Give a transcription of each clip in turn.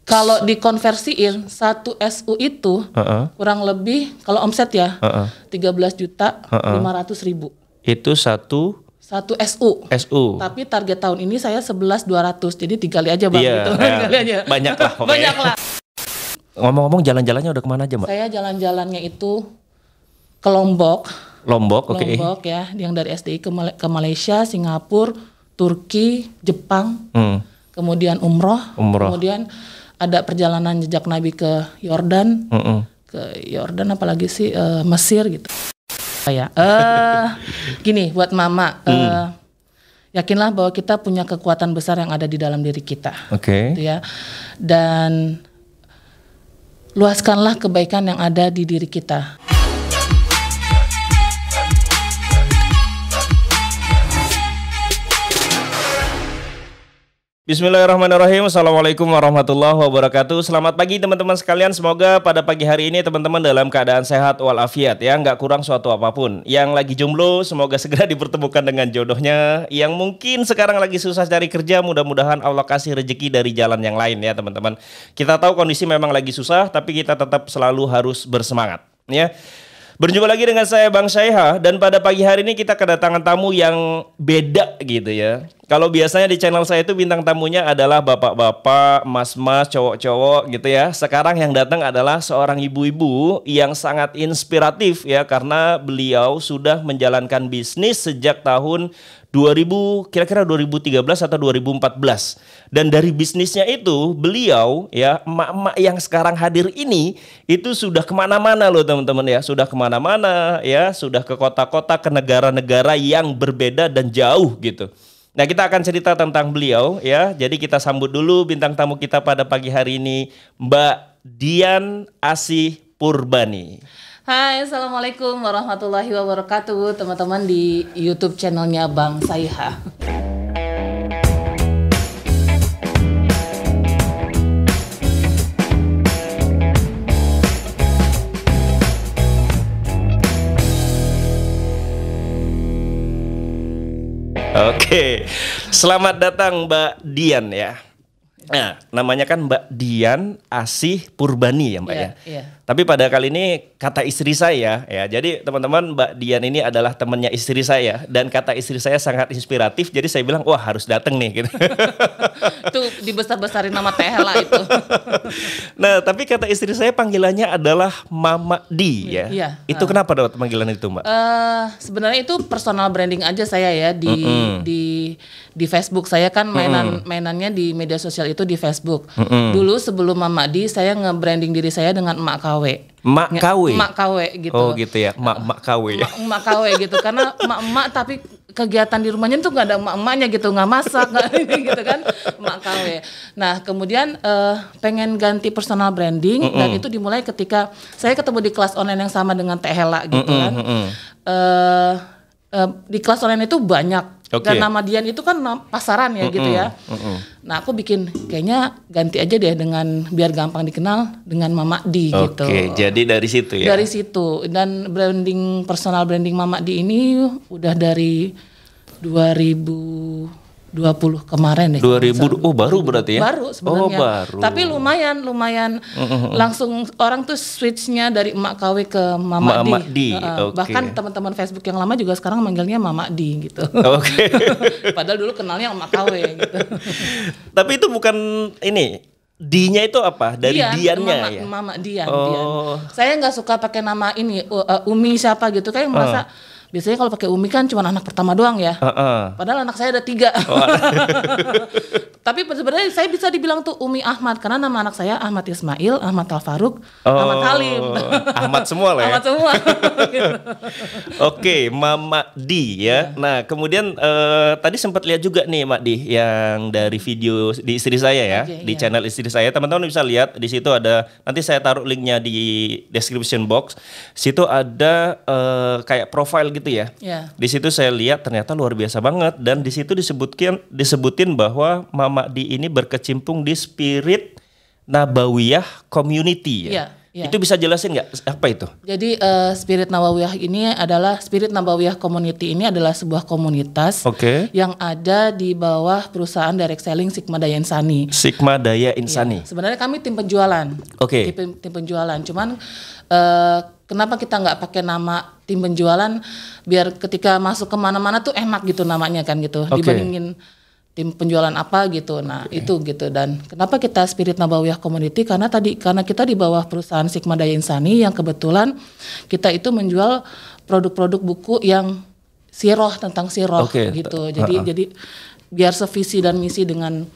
Kalau dikonversiin 1 SU itu kurang lebih kalau omset ya 13.500.000. Itu satu SU. Tapi target tahun ini saya 11.200. Jadi 3 kali aja Bang gitu. Kali aja. Banyak lah pokoknya. Banyak lah. Ngomong-ngomong jalan-jalannya udah kemana aja Mbak? Saya jalan-jalannya itu ke Lombok. Lombok Ya, yang dari SDI ke Malaysia, Singapura, Turki, Jepang. Kemudian umroh. Kemudian ada perjalanan jejak Nabi ke Yordan. Ke Yordan apalagi sih Mesir gitu. Ya. Gini buat Mama, yakinlah bahwa kita punya kekuatan besar yang ada di dalam diri kita. Gitu ya. Dan luaskanlah kebaikan yang ada di diri kita. Bismillahirrahmanirrahim. Assalamualaikum warahmatullahi wabarakatuh. Selamat pagi teman-teman sekalian. Semoga pada pagi hari ini teman-teman dalam keadaan sehat walafiat ya, nggak kurang suatu apapun. Yang lagi jomblo semoga segera dipertemukan dengan jodohnya. Yang mungkin sekarang lagi susah cari kerja, mudah-mudahan Allah kasih rezeki dari jalan yang lain ya teman-teman. Kita tahu kondisi memang lagi susah, tapi kita tetap selalu harus bersemangat ya. Berjumpa lagi dengan saya Bang Syaiha, dan pada pagi hari ini kita kedatangan tamu yang beda gitu ya. Kalau biasanya di channel saya itu bintang tamunya adalah bapak-bapak, mas-mas, cowok-cowok gitu ya. Sekarang yang datang adalah seorang ibu-ibu yang sangat inspiratif ya, karena beliau sudah menjalankan bisnis sejak tahun 2013 atau 2014. Dan dari bisnisnya itu beliau ya, emak-emak yang sekarang hadir ini itu sudah kemana-mana loh teman-teman ya. Sudah kemana-mana ya, sudah ke kota-kota, ke negara-negara yang berbeda dan jauh gitu. Nah, kita akan cerita tentang beliau ya. Jadi kita sambut dulu bintang tamu kita pada pagi hari ini, Mbak Dian Asih Purbani. Hai, Assalamualaikum warahmatullahi wabarakatuh, teman-teman di YouTube channelnya Bang Syaiha. Oke, selamat datang Mbak Dian ya. Nah, namanya kan Mbak Dian Asih Purbani ya Mbak ya. Iya. Tapi pada kali ini kata istri saya ya. Jadi teman-teman, Mbak Dian ini adalah temannya istri saya, dan kata istri saya sangat inspiratif. Jadi saya bilang wah harus datang nih gitu. Itu dibesar-besarin nama Tehela itu. Nah, tapi kata istri saya panggilannya adalah Mama Di ya. Iya. Itu kenapa dapat panggilan itu Mbak? Sebenarnya itu personal branding aja saya ya di Facebook. Saya kan mainannya di media sosial itu di Facebook. Dulu sebelum Mama Di, saya nge-branding diri saya dengan Emak KW. Emak KW? Emak KW gitu. Oh gitu ya, emak KW. Emak KW gitu, karena emak-emak tapi kegiatan di rumahnya tuh nggak ada emak-emaknya gitu, nggak masak, nggak gitu kan, Emak KW. Nah kemudian pengen ganti personal branding, dan itu dimulai ketika saya ketemu di kelas online yang sama dengan Tehela gitu kan. Di kelas online itu banyak. Dan nama Dian itu kan pasaran ya gitu ya. Nah aku bikin kayaknya ganti aja deh dengan biar gampang dikenal dengan Mama Di gitu. Oke, jadi dari situ ya. Dari situ, dan personal branding Mama Di ini udah dari 2020 kemarin deh. 2000, oh baru berarti ya? Baru sebenarnya. Oh baru. Tapi lumayan langsung orang tuh switchnya dari Emak KW ke Mama Di. Bahkan teman-teman Facebook yang lama juga sekarang manggilnya Mama Di gitu. Oke. Padahal dulu kenalnya Emak KW gitu. Tapi itu bukan ini. D-nya itu apa? Dari Diannya ya? Mama Dian. Saya nggak suka pakai nama ini Umi siapa gitu, kayak merasa biasanya kalau pakai Umi kan cuma anak pertama doang ya. Padahal anak saya ada 3. Tapi sebenarnya saya bisa dibilang tuh Umi Ahmad, karena nama anak saya Ahmad Ismail, Ahmad Al-Faruq, Ahmad Halim. Ahmad semua lah ya. Ahmad semua. Oke, Mama Di ya. Nah kemudian tadi sempat lihat juga nih Mak Di yang dari video di istri saya ya, di channel istri saya. Teman-teman bisa lihat di situ ada, nanti saya taruh linknya di description box. Situ ada kayak profile gitu ya. Di situ saya lihat ternyata luar biasa banget, dan di situ disebutin bahwa Mama Di ini berkecimpung di spirit Nabawiyah Community ya. Itu bisa jelasin nggak apa itu? Jadi Spirit Nabawiyah ini adalah Spirit Nabawiyah Community ini adalah sebuah komunitas yang ada di bawah perusahaan direct selling Sigma Daya Insani. Sigma Daya Insani. Ya, sebenarnya kami tim penjualan. Tim penjualan. Cuman kenapa kita nggak pakai nama tim penjualan biar ketika masuk kemana-mana tuh enak gitu namanya kan gitu dibandingin tim penjualan apa gitu. Nah, itu gitu. Dan kenapa kita Spirit Nabawiyah Community? Karena kita di bawah perusahaan Sigma Daya Insani yang kebetulan kita itu menjual produk-produk buku yang siroh tentang siroh gitu. Jadi biar sevisi dan misi dengan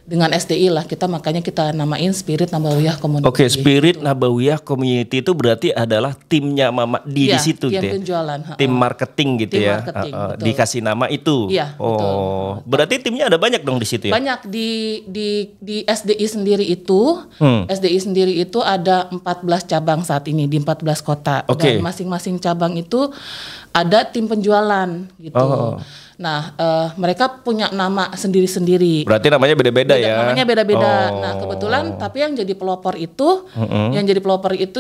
SDI lah, makanya kita namain Spirit Nabawiyah Community. Spirit Nabawiyah Community itu berarti adalah timnya Mama di situ gitu ya. Penjualan. Tim marketing gitu tim ya. Marketing, dikasih nama itu. Iya, betul. Berarti timnya ada banyak dong di situ ya. Banyak di SDI sendiri itu. SDI sendiri itu ada 14 cabang saat ini di 14 kota. Dan masing-masing cabang itu ada tim penjualan gitu. Nah, mereka punya nama sendiri-sendiri. Berarti namanya beda-beda ya? Namanya beda-beda. Nah, kebetulan tapi yang jadi pelopor itu,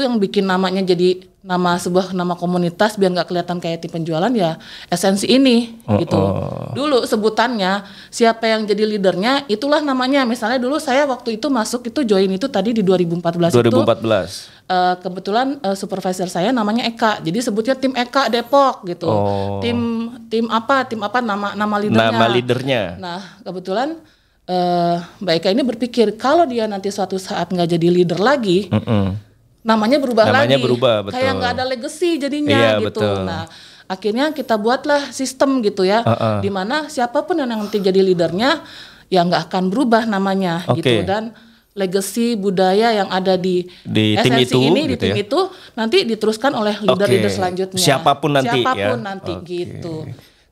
yang bikin namanya jadi nama komunitas biar nggak kelihatan kayak tim penjualan ya esensi ini gitu. Dulu sebutannya siapa yang jadi leadernya itulah namanya. Misalnya dulu saya waktu itu masuk itu join itu tadi di 2014. Kebetulan supervisor saya namanya Eka, jadi sebutnya tim Eka Depok gitu. Tim apa nama leadernya. Nama leadernya. Nah kebetulan Mbak Eka ini berpikir kalau dia nanti suatu saat nggak jadi leader lagi, namanya berubah lagi. Betul. Kayak nggak ada legacy jadinya gitu. Betul. Nah akhirnya kita buatlah sistem gitu ya, di mana siapapun yang nanti jadi leadernya ya nggak akan berubah namanya gitu. Dan legacy budaya yang ada di tim itu, ini di tim itu nanti diteruskan oleh leader selanjutnya. Siapapun nanti gitu.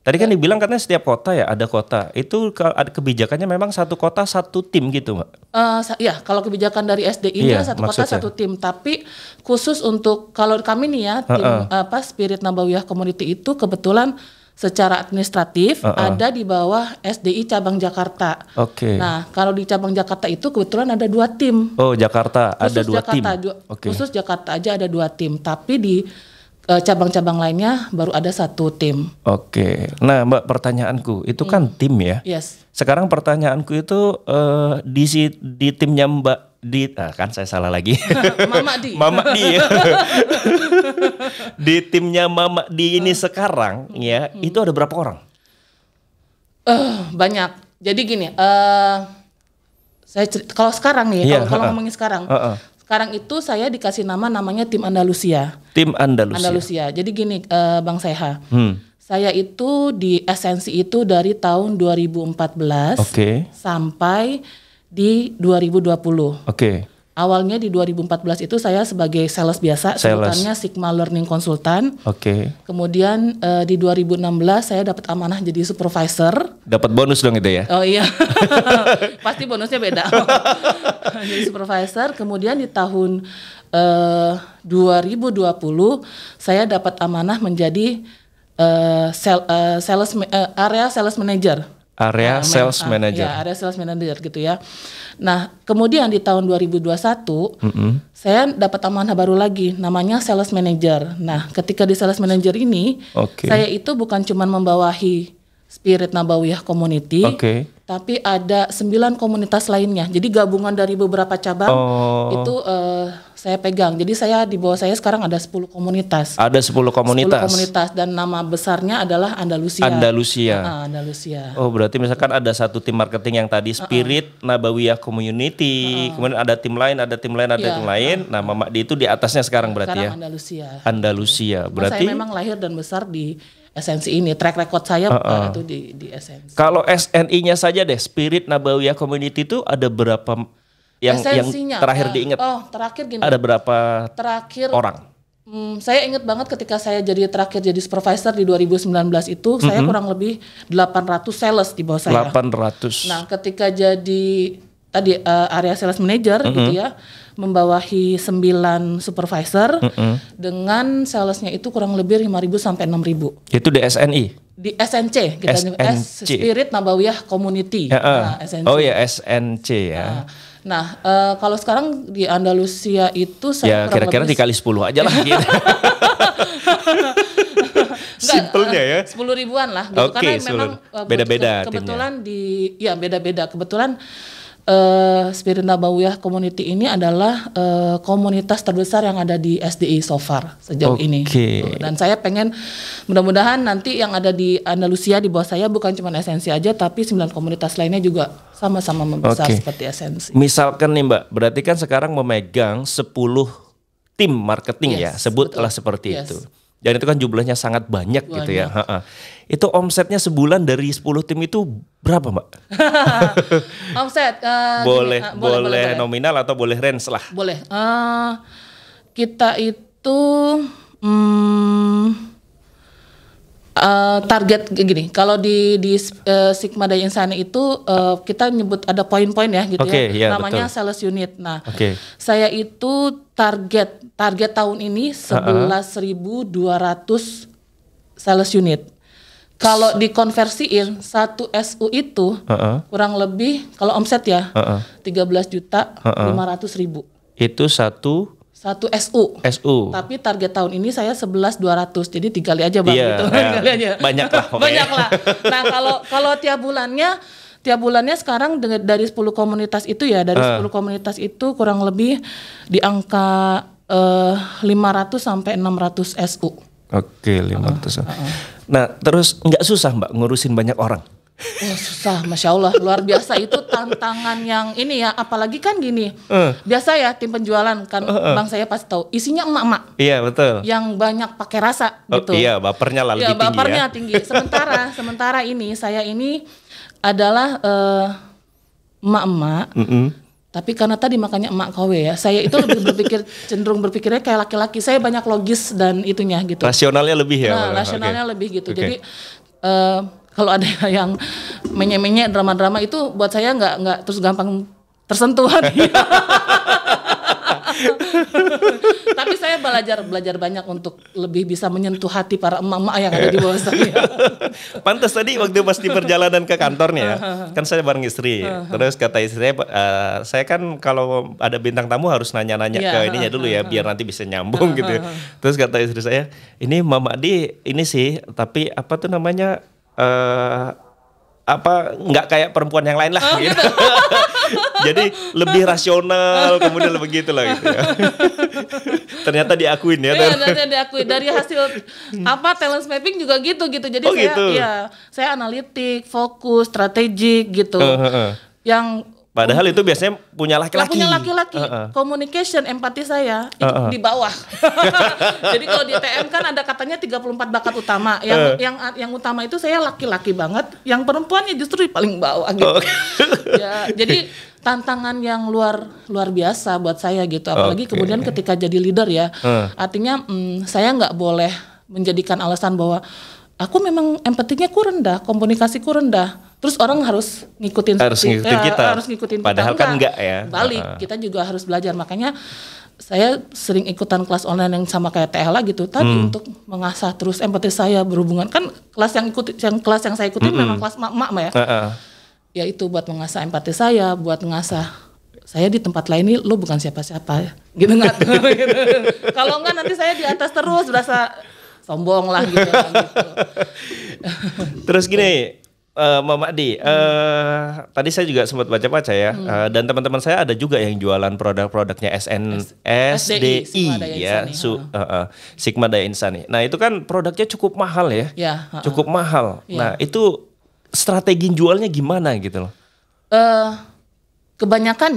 Tadi kan dibilang katanya setiap kota ya ada kota. Itu ada kebijakannya memang satu kota satu tim gitu, Mbak? Ya, kalau kebijakan dari SDI satu kota satu tim. Tapi khusus untuk kalau kami nih ya tim Spirit Nabawiyah Community itu kebetulan secara administratif ada di bawah SDI cabang Jakarta. Nah, kalau di cabang Jakarta itu kebetulan ada 2 tim. Jakarta ada 2 tim. Khusus Jakarta aja ada 2 tim, tapi di cabang-cabang lainnya baru ada 1 tim. Nah, Mbak, pertanyaanku itu kan tim ya. Yes. Sekarang pertanyaanku itu di timnya Mbak kan saya salah lagi. Mama Di. Di timnya Mama Di ini sekarang ya, itu ada berapa orang? Banyak. Jadi gini, kalau sekarang nih, kalau ngomongin sekarang. Sekarang itu saya dikasih namanya tim Andalusia. Tim Andalusia. Jadi gini, Bang Seha. Saya itu di esensi itu dari tahun 2014 sampai di 2020. Awalnya di 2014 itu saya sebagai sales biasa, sebutannya Sigma Learning Consultant. Kemudian di 2016 saya dapat amanah jadi supervisor. Dapat bonus dong itu ya? Oh iya, pasti bonusnya beda. Jadi supervisor. Kemudian di tahun 2020 saya dapat amanah menjadi area sales manager. Area sales manager. Ya, area sales manager gitu ya. Nah, kemudian di tahun 2021 saya dapat amanah baru lagi namanya sales manager. Nah, ketika di sales manager ini saya itu bukan cuma membawahi Spirit Nabawiyah Community, tapi ada 9 komunitas lainnya. Jadi gabungan dari beberapa cabang itu saya pegang. Jadi di bawah saya sekarang ada 10 komunitas. Ada 10 komunitas. 10 komunitas dan nama besarnya adalah Andalusia. Andalusia. Berarti misalkan ada satu tim marketing yang tadi Spirit Nabawiyah Community, kemudian ada tim lain, tim lain. Nah, Mama Di itu di atasnya sekarang berarti sekarang ya. Andalusia. Berarti saya memang lahir dan besar di esensi ini. Track record saya itu di esensi. Kalau SNI-nya saja deh, Spirit Nabawiyah Community itu ada berapa yang terakhir diingat? Terakhir gini. Ada berapa orang? Saya ingat banget ketika saya terakhir jadi supervisor di 2019 itu, saya kurang lebih 800 sales di bawah saya. 800. Nah, ketika jadi tadi area sales manager gitu ya, membawahi 9 supervisor dengan salesnya itu kurang lebih 5.000 sampai 6.000. Itu di SNI? Di SNC kita SNC. Spirit Nabawiyah Community. SNC ya. Nah, kalau sekarang di Andalusia itu Ya saya kira-kira dikali 10 aja lah gitu. Simpelnya ya. 10 ribuan lah gitu. Oke, Karena memang beda-beda kebetulan beda-beda. Kebetulan Spirit Nabawiyah Community ini adalah komunitas terbesar yang ada di SDI so far sejauh ini. Dan saya pengen mudah-mudahan nanti yang ada di Andalusia di bawah saya bukan cuma Esensi aja, tapi 9 komunitas lainnya juga sama-sama membesar seperti Esensi. Misalkan nih Mbak, berarti kan sekarang memegang 10 tim marketing ya, sebutlah seperti itu. Dan itu kan jumlahnya sangat banyak gitu ya. Itu omsetnya sebulan dari 10 tim itu berapa Mbak? Omset? Boleh nominal atau boleh range lah? Boleh. Kita itu target gini. Kalau di Sigma Daya Insani itu kita nyebut ada poin-poin ya gitu ya. Namanya betul. Sales unit. Nah, saya itu target tahun ini 11.200 sales unit. Kalau dikonversiin 1 SU itu kurang lebih kalau omset ya 13.500.000. Itu satu SU. Tapi target tahun ini saya 11.200. Jadi 3 kali aja Bang gitu. Kali aja. Banyak lah. Banyak lah. Nah, kalau tiap bulannya sekarang dari 10 komunitas itu ya, dari 10 komunitas itu kurang lebih di angka 500 sampai 600 SU. Oke, 500. Nah, terus nggak susah Mbak ngurusin banyak orang? Susah, Masya Allah, luar biasa. Itu tantangan yang ini ya, apalagi kan gini, biasa ya tim penjualan kan, Bang saya pasti tahu, isinya emak-emak. Iya betul. Yang banyak pakai rasa gitu. Iya, bapernya lah lebih tinggi ya. Bapernya tinggi. Sementara saya ini adalah emak-emak. Tapi karena tadi makanya emak KW ya, saya itu lebih cenderung berpikirnya kayak laki-laki. Saya banyak logis dan itunya gitu. Rasionalnya lebih ya. Nah, rasionalnya lebih gitu. Jadi kalau ada yang menye-menye drama-drama itu buat saya nggak terus gampang tersentuh hati. Tapi saya belajar banyak untuk lebih bisa menyentuh hati para emak-emak yang ada di bawah saya. Pantas tadi waktu pas di perjalanan ke kantor nih ya, kan saya bareng istri. Terus kata istri saya kan kalau ada bintang tamu harus nanya-nanya ke ininya dulu ya, biar nanti bisa nyambung gitu. Terus kata istri saya, ini Mama Adi ini sih, tapi apa tuh namanya nggak kayak perempuan yang lain lah gitu. Jadi lebih rasional, kemudian lebih gitu lah gitu ya. Ternyata diakuin ya. Ternyata diakui dari hasil talent mapping juga gitu. Jadi saya analitik, fokus, strategik gitu. Yang padahal itu biasanya punya laki-laki. Communication, empati saya itu di bawah. Jadi kalau di TM kan ada katanya 34 bakat utama. Yang utama itu saya laki-laki banget. Yang perempuannya justru di paling bawah gitu. Ya, jadi tantangan yang luar biasa buat saya gitu. Apalagi kemudian ketika jadi leader ya. Artinya saya nggak boleh menjadikan alasan bahwa aku memang empatinya rendah, komunikasiku rendah. Terus orang harus ngikutin kita. Padahal kan enggak ya. Balik, kita juga harus belajar. Makanya saya sering ikutan kelas online yang sama kayak TLA gitu. Tadi untuk mengasah terus empati saya berhubungan. Kan kelas yang saya ikutin memang kelas mak-mak ya. Ya itu buat mengasah empati saya, buat mengasah saya di tempat lain ini lo bukan siapa-siapa gitu nggak? Kalau enggak nanti saya di atas terus berasa sombong lah gitu. Terus gini, Mama Adi, tadi saya juga sempat baca-baca ya, dan teman-teman saya ada juga yang jualan produk-produknya SDI ya, Sigma Daya Insani. Nah itu kan produknya cukup mahal ya, cukup mahal. Nah itu strategi jualnya gimana gitu loh? Kebanyakan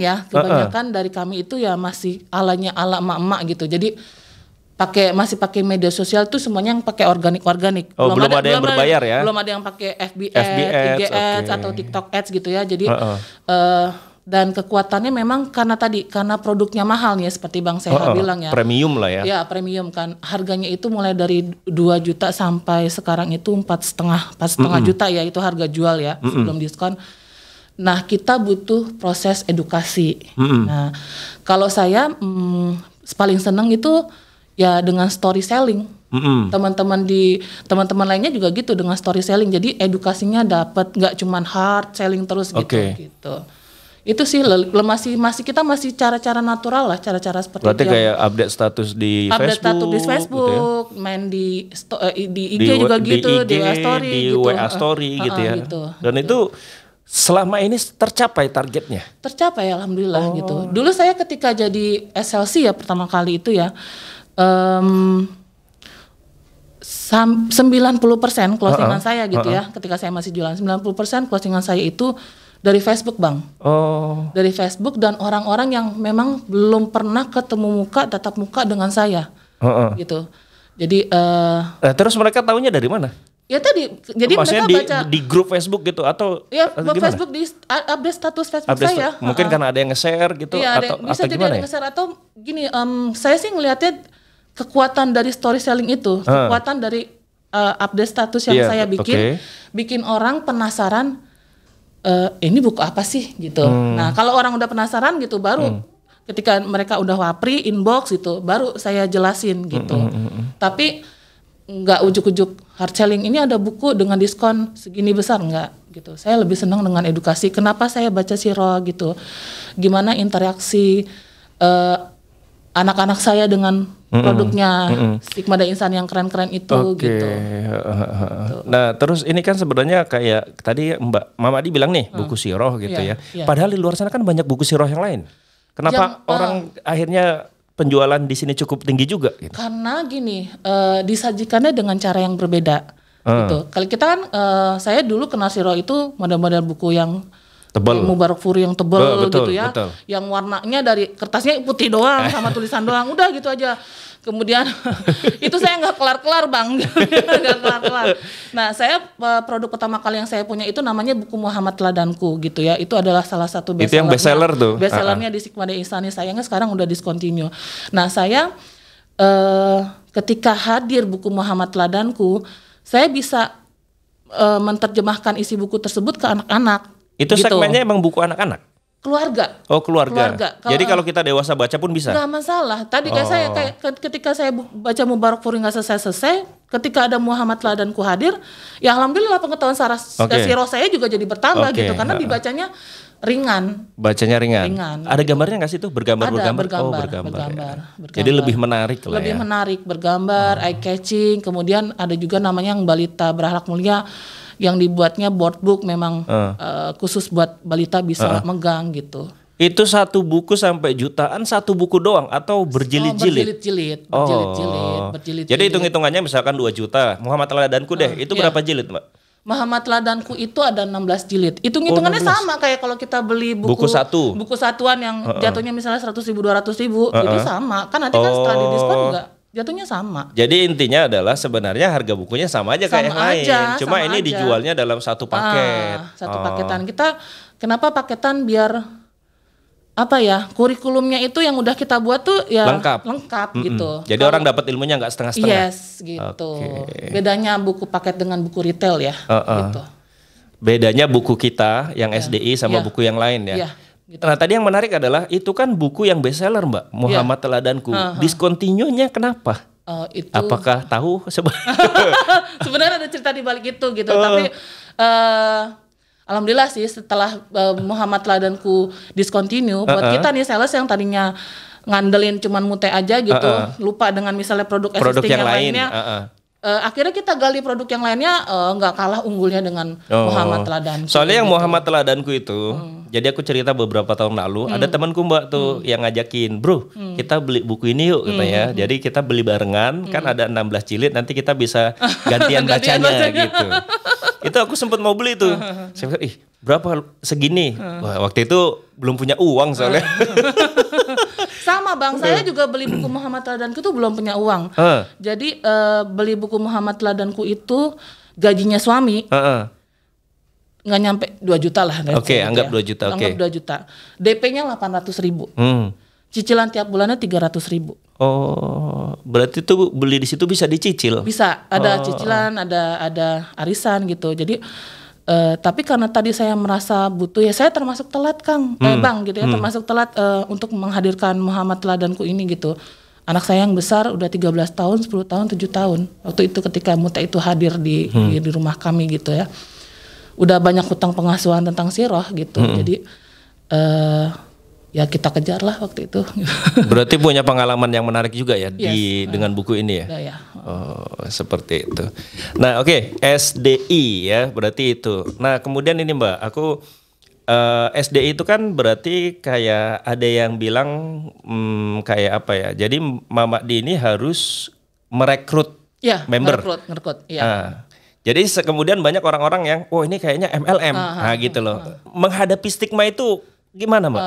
dari kami itu ya masih ala emak-emak gitu. Jadi masih pakai media sosial tuh semuanya yang pakai organik. Belum ada yang berbayar ya? Belum ada yang pakai FB Ads, IG Ads atau TikTok Ads gitu ya. Jadi dan kekuatannya memang karena produknya mahal nih seperti Bang Seha bilang ya. Premium lah ya. Ya premium kan. Harganya itu mulai dari 2 juta sampai sekarang itu 4,5 juta ya, itu harga jual ya sebelum diskon. Nah kita butuh proses edukasi. Nah kalau saya paling seneng itu ya dengan storytelling. Teman-teman lainnya juga gitu dengan storytelling. Jadi edukasinya dapat, nggak cuman hard selling terus gitu. Itu sih masih kita masih cara-cara natural lah, cara-cara seperti berarti itu. Berarti kayak update status di Facebook, gitu ya? Main di IG juga gitu, di WA Story di gitu. WA Story gitu ya. Gitu. Dan itu selama ini tercapai targetnya? Tercapai alhamdulillah gitu. Dulu saya ketika jadi SLC ya pertama kali itu ya, 90% closingan saya gitu ya, ketika saya masih jualan 90% closingan saya itu dari Facebook Bang. Dari Facebook dan orang-orang yang memang belum pernah ketemu tatap muka dengan saya, gitu. Jadi terus mereka tahunya dari mana? Ya tadi, jadi maksudnya mereka baca di grup Facebook gitu atau? Ya Facebook di update status Facebook saya. Mungkin karena ada yang nge-share gitu atau bisa jadi ada yang nge-share atau gini. Saya sih ngelihatnya kekuatan dari story selling itu, kekuatan dari update status yang saya bikin orang penasaran. Ini buku apa sih gitu. Nah kalau orang udah penasaran gitu baru ketika mereka udah wapri inbox gitu baru saya jelasin gitu. Tapi nggak ujuk-ujuk hard selling ini ada buku dengan diskon segini besar nggak gitu. Saya lebih senang dengan edukasi. Kenapa saya baca Siro gitu. Gimana interaksi anak-anak saya dengan produknya Sigma dan Insan yang keren-keren itu gitu. Nah terus ini kan sebenarnya kayak tadi Mbak Mamadi bilang nih buku Siroh gitu ya. Padahal di luar sana kan banyak buku Siroh yang lain. Kenapa orang akhirnya penjualan di sini cukup tinggi juga? Gitu? Karena gini disajikannya dengan cara yang berbeda. Gitu. Kalau kita kan saya dulu kenal Siroh itu model-model buku yang tebal, Mubarak Furi yang tebal gitu ya, yang warnanya dari kertasnya putih doang sama tulisan doang, udah gitu aja. Kemudian itu saya nggak kelar-kelar Bang, nggak kelar-kelar. Nah saya produk pertama kali yang saya punya itu namanya buku Muhammad Teladanku gitu ya, itu adalah salah satu bestseller. Itu yang bestseller tuh. Bestsellernya di Sigma Insani, sayangnya sekarang udah discontinue. Nah saya ketika hadir buku Muhammad Teladanku, saya bisa menerjemahkan isi buku tersebut ke anak-anak. Itu gitu. Segmennya emang buku anak-anak? Keluarga. Oh keluarga. Jadi kalau kita dewasa baca pun bisa? Nggak masalah. Tadi ketika saya baca Mubarak Furi nggak selesai, ketika ada Muhammad Teladanku hadir, ya alhamdulillah pengetahuan Siro saya juga jadi bertambah gitu, karena dibacanya ringan. Bacanya ringan. Ada gambarnya nggak sih tuh? Bergambar. Bergambar. Jadi lebih menarik lah lebih menarik, bergambar, eye catching. Kemudian ada juga namanya yang Balita Berakhlak Mulia, yang dibuatnya board book memang khusus buat balita bisa megang gitu. Itu satu buku sampai jutaan, satu buku doang atau berjilid-jilid? Berjilid-jilid. Jadi hitung-hitungannya misalkan 2 juta, Muhammad Teladanku deh, itu berapa jilid Mbak? Muhammad Teladanku itu ada 16 jilid. Hitung-hitungannya sama kayak kalau kita beli buku satuan yang jatuhnya misalnya 100.000, 200.000, itu sama. Kan nanti kan setelah didiskon juga jatuhnya sama. Jadi intinya adalah sebenarnya harga bukunya sama aja kayak yang lain. Cuma ini dijualnya dalam satu paket. Satu paketan. Kita kenapa paketan biar kurikulumnya itu yang udah kita buat tuh ya lengkap gitu. Jadi orang dapat ilmunya nggak setengah-setengah. Yes, gitu. Bedanya buku paket dengan buku retail ya. Gitu. Bedanya buku kita yang SDI sama buku yang lain ya. Gitu. Nah tadi yang menarik adalah itu kan buku yang bestseller Mbak, Muhammad Teladanku. Discontinue-nya kenapa? Itu apakah tahu sebenarnya ada cerita di balik itu gitu. Tapi alhamdulillah sih setelah Muhammad Teladanku discontinue, buat kita nih sales yang tadinya ngandelin cuman mute aja gitu, lupa dengan misalnya produk existing yang lainnya. Akhirnya kita gali produk yang lainnya, nggak kalah unggulnya dengan Muhammad Teladanku. Soalnya yang Muhammad Teladanku itu, jadi aku cerita beberapa tahun lalu, ada temanku Mbak tuh yang ngajakin, bro, kita beli buku ini yuk katanya. Jadi kita beli barengan, kan ada 16 jilid, nanti kita bisa gantian bacanya gitu. Itu aku sempat mau beli tuh. Saya bilang, berapa segini? Wah, waktu itu belum punya uang soalnya. Sama Bang, saya juga beli buku Muhammad Teladanku itu belum punya uang. Jadi beli buku Muhammad Teladanku itu gajinya suami. Nggak nyampe 2 juta lah. Oke, anggap 2 juta. Anggap 2 juta. DP-nya 800.000. Cicilan tiap bulannya 300.000. Oh, berarti tuh beli di situ bisa dicicil? Bisa, ada cicilan, ada arisan gitu. Jadi tapi karena tadi saya merasa butuh, ya saya termasuk telat Bang gitu ya, termasuk telat untuk menghadirkan Muhammad Teladanku ini gitu. Anak saya yang besar udah 13 tahun, 10 tahun, 7 tahun. Waktu itu ketika Muta itu hadir di rumah kami gitu ya. Udah banyak hutang pengasuhan tentang Siroh gitu. Jadi ya kita kejar lah waktu itu. Berarti punya pengalaman yang menarik juga ya dengan buku ini ya. Ya. Oh, seperti itu. Nah, oke, SDI ya, berarti itu. Nah, kemudian ini Mbak, aku SDI itu kan berarti kayak ada yang bilang kayak apa ya? Jadi Mama Di ini harus merekrut member. Ngerekrut, iya. Nah, jadi kemudian banyak orang-orang yang, ini kayaknya MLM, gitu loh. Menghadapi stigma itu gimana Mbak?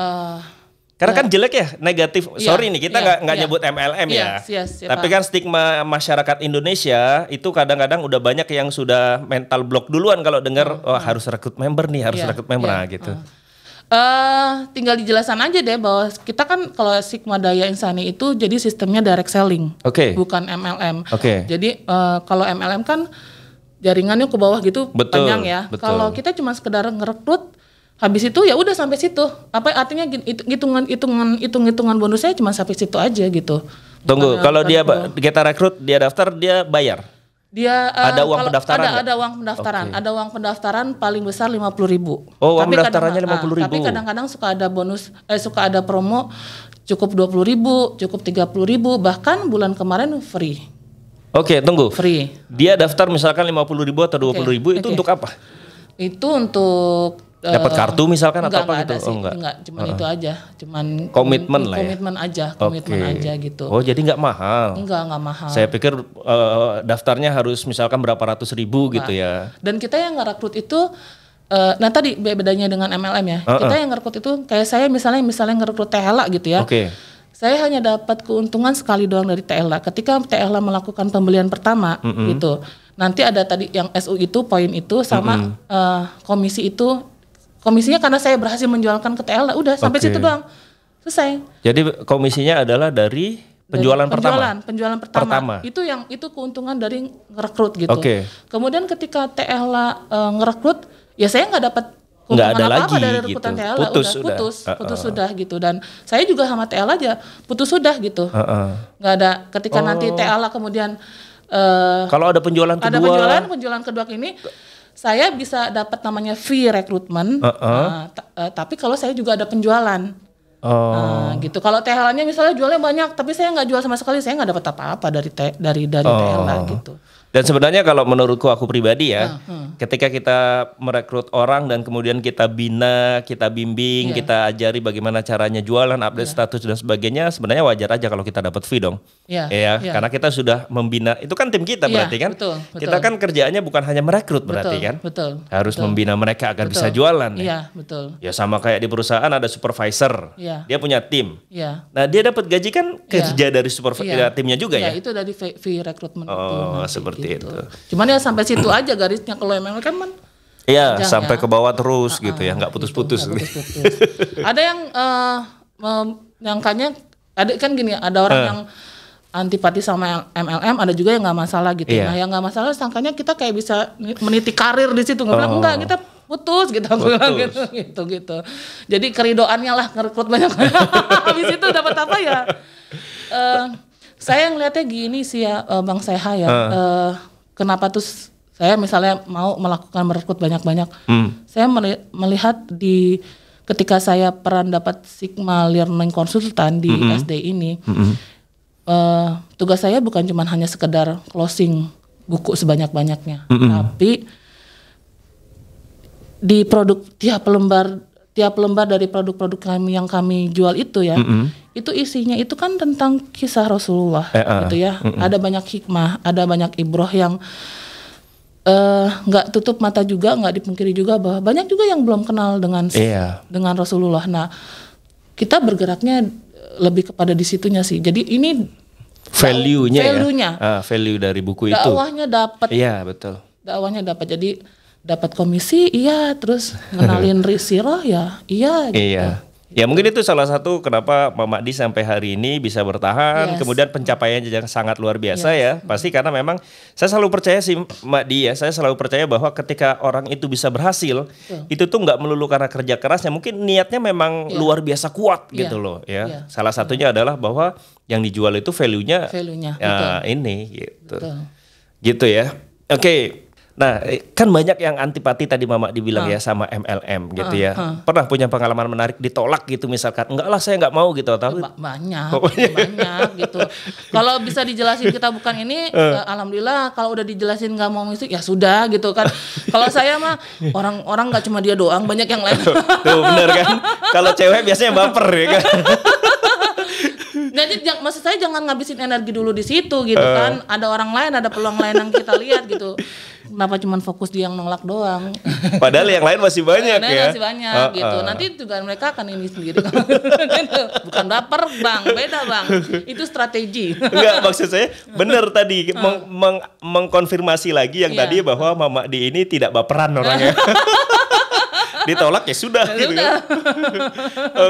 Karena kan jelek ya, negatif. Sorry nih, kita nggak nyebut MLM ya. Tapi kan stigma masyarakat Indonesia itu kadang-kadang udah banyak yang sudah mental block duluan kalau dengar harus rekrut member nih, harus rekrut member gitu. Tinggal dijelasan aja deh bahwa kita kan kalau Sigma Daya Insani itu jadi sistemnya direct selling, bukan MLM. Jadi kalau MLM kan jaringannya ke bawah gitu, panjang ya. Kalau kita cuma sekedar ngerekrut, habis itu ya udah sampai situ. Apa artinya hitungan bonusnya cuma sampai situ aja gitu. Tunggu, kalau kita rekrut, dia daftar, dia bayar. Dia ada uang pendaftaran. Ada uang pendaftaran. Ada uang pendaftaran paling besar 50.000. Oh, uang pendaftarannya 50.000. Tapi kadang-kadang suka ada bonus, suka ada promo cukup 20.000, cukup 30.000, bahkan bulan kemarin free. Oke, tunggu. Free. Dia daftar misalkan 50.000 atau 20.000 itu untuk apa? Itu untuk dapat kartu misalkan atau apa gitu? Enggak, cuman itu aja, cuman komitmen lah ya. Komitmen aja gitu. Oh, jadi nggak mahal? Enggak mahal. Saya pikir daftarnya harus misalkan berapa ratus ribu gitu ya. Dan kita yang ngerekrut itu, nah tadi bedanya dengan MLM ya. Kita yang ngerekrut itu kayak saya misalnya ngerekrut TLA gitu ya. Saya hanya dapat keuntungan sekali doang dari TLA. Ketika TLA melakukan pembelian pertama gitu. Nanti ada tadi yang SU itu, poin itu sama komisi itu. Komisinya karena saya berhasil menjualkan ke TLA, udah sampai situ doang, selesai. Jadi komisinya adalah dari penjualan pertama. Itu keuntungan dari ngerekrut gitu. Kemudian ketika TLA ngerekrut, ya saya nggak dapat keuntungan apa-apa dari rekrutan TLA. Putus sudah gitu. Dan saya juga sama TLA aja putus sudah gitu. Nggak ada ketika nanti TLA kemudian kalau ada penjualan kedua ini, saya bisa dapat namanya fee rekrutmen, tapi kalau saya juga ada penjualan, gitu. Kalau TLA-nya misalnya jualnya banyak, tapi saya nggak jual sama sekali, saya nggak dapat apa-apa dari TLA gitu. Dan sebenarnya kalau menurutku aku pribadi ya, ketika kita merekrut orang dan kemudian kita bina, kita bimbing, kita ajari bagaimana caranya jualan, update status dan sebagainya, sebenarnya wajar aja kalau kita dapat fee dong. Karena kita sudah membina, itu kan tim kita berarti kan. Betul. Kita kan kerjaannya bukan hanya merekrut berarti kan. Harus membina mereka agar bisa jualan. Ya sama kayak di perusahaan ada supervisor, dia punya tim. Nah dia dapat gaji kan kerja dari timnya juga ya. Itu dari fee rekrutmen. Seperti itu. Cuman ya sampai situ aja garisnya, kalau MLM kan iya, sampai ke bawah terus gitu ya, nggak putus-putus. Ada yang nyangkanya, ada kan gini, ada orang yang antipati sama MLM, ada juga yang nggak masalah gitu. Nah yang nggak masalah sangkanya kita kayak bisa meniti karir di situ, enggak, kita putus gitu, bilang gitu. Jadi keridoannya lah ngerekrut banyak. Habis itu dapat apa ya? Saya ngelihatnya gini sih ya, Bang Seha ya. Kenapa tuh saya misalnya mau melakukan merekrut banyak-banyak. Saya melihat ketika saya peran dapat Sigma Learning Consultant di SD ini, tugas saya bukan cuma hanya sekedar closing buku sebanyak-banyaknya, tapi di produk tiap lembar dari produk-produk kami yang kami jual itu ya, itu isinya itu kan tentang kisah Rasulullah gitu ya. Ada banyak hikmah, ada banyak ibroh yang nggak tutup mata juga, nggak dipungkiri juga bahwa banyak juga yang belum kenal dengan Rasulullah. Nah, kita bergeraknya lebih kepada di situnya sih. Jadi ini value-nya, value dari buku itu. Dakwahnya dapat. Iya, betul. Dakwahnya dapat. Jadi dapat komisi, terus ngenalin sirah gitu. Iya. Ya mungkin itu salah satu kenapa Mama Di sampai hari ini bisa bertahan, kemudian pencapaiannya juga sangat luar biasa ya. Pasti karena memang saya selalu percaya sih Mbak Di ya, saya selalu percaya bahwa ketika orang itu bisa berhasil, itu tuh nggak melulu karena kerja kerasnya, mungkin niatnya memang luar biasa kuat gitu loh ya. Salah satunya adalah bahwa yang dijual itu value-nya betul. ini gitu. Gitu ya. Oke. Nah, kan banyak yang antipati tadi Mama dibilang ya sama MLM gitu ya. Pernah punya pengalaman menarik ditolak gitu misalkan, enggak lah saya nggak mau gitu atau banyak gitu. Kalau bisa dijelasin kita bukan ini, alhamdulillah. Kalau udah dijelasin nggak mau musik ya sudah gitu kan. Kalau saya mah orang nggak cuma dia doang, banyak yang lain. Tuh bener kan? Kalau cewek biasanya baper ya kan. Jadi maksud saya jangan ngabisin energi dulu di situ gitu kan. Ada orang lain, ada peluang lain yang kita lihat gitu. Kenapa cuma fokus di yang nolak doang? Padahal yang lain masih banyak ya. Masih banyak gitu. Nanti juga mereka akan ini sendiri. Bukan baper Bang, beda Bang. Itu strategi. Enggak, maksud saya benar tadi mengkonfirmasi lagi yang tadi bahwa Mama Di ini tidak baperan orangnya. Ditolak ya sudah gitu kan.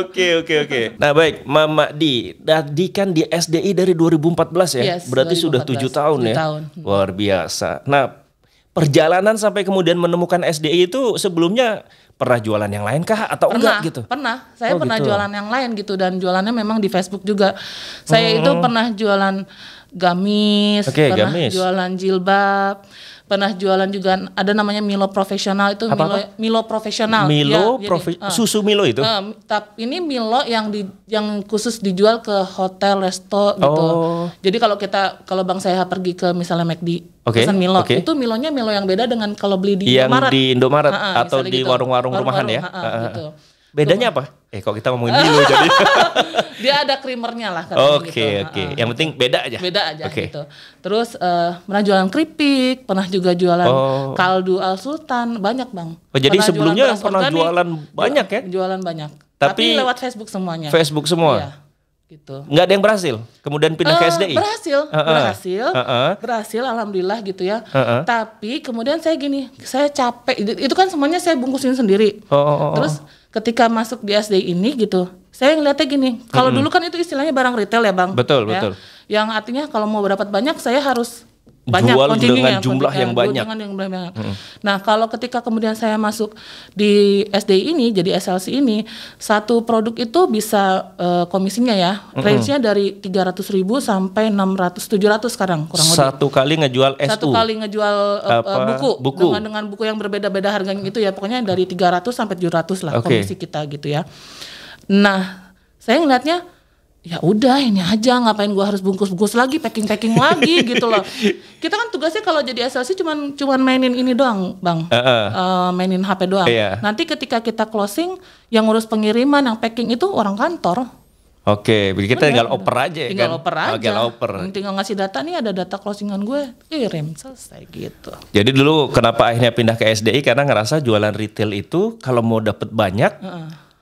Oke. Nah baik, Mama Di, tadi kan di SDI dari 2014 ya. Yes, berarti 2014, sudah 7 tahun ya. Luar biasa. Nah, perjalanan sampai kemudian menemukan SDI itu sebelumnya pernah jualan yang lain kah atau enggak gitu? Pernah. Saya pernah gitu. Jualan yang lain gitu dan jualannya memang di Facebook juga. Saya itu pernah jualan gamis, jualan jilbab, pernah jualan juga ada namanya Milo profesional itu. Milo profesional. Susu Milo itu? Tapi ini Milo yang khusus dijual ke hotel, resto gitu. Jadi kalau Bang saya pergi ke misalnya McD, pesan Milo, itu Milonya Milo yang beda dengan kalau beli di Indomaret. Yang di Indomaret atau di warung-warung rumahan ya. Gitu. Bedanya apa? Kok kita ngomongin Milo jadi. Dia ada creamernya lah. Oke. Yang penting beda aja. Gitu. Terus pernah jualan keripik, pernah juga jualan kaldu Al Sultan, banyak Bang. Jadi sebelumnya pernah jualan banyak ya? Jualan banyak. Tapi lewat Facebook semuanya. Facebook semua? Iya. Gitu. Nggak ada yang berhasil? Kemudian pindah ke SDI? Berhasil alhamdulillah gitu ya. Tapi kemudian saya capek. Itu kan semuanya saya bungkusin sendiri. Terus ketika masuk di SDI ini gitu, saya ngeliatnya gini, kalau dulu kan itu istilahnya barang retail ya Bang. Betul. Yang artinya kalau mau dapat banyak saya harus banyak jual dengan jumlah yang banyak. Nah kalau ketika kemudian saya masuk di SDI ini, jadi SLC ini, satu produk itu bisa komisinya ya, range-nya dari 300.000 sampai 600-700 sekarang kurang lebih. Satu kali ngejual SU? Satu kali ngejual buku. Dengan buku yang berbeda-beda harganya itu ya, pokoknya dari 300 sampai 700 lah komisi kita gitu ya. Nah saya ngeliatnya, ya udah ini aja, ngapain gua harus bungkus-bungkus lagi, packing lagi gitu loh. Kita kan tugasnya kalau jadi SLC cuman mainin ini doang Bang, mainin HP doang. Nanti ketika kita closing, yang ngurus pengiriman, yang packing itu orang kantor. Kita tinggal oper aja tinggal oper. Tinggal ngasih data, nih ada data closingan gue, kirim, selesai gitu. Jadi dulu kenapa akhirnya pindah ke SDI, karena ngerasa jualan retail itu kalau mau dapet banyak,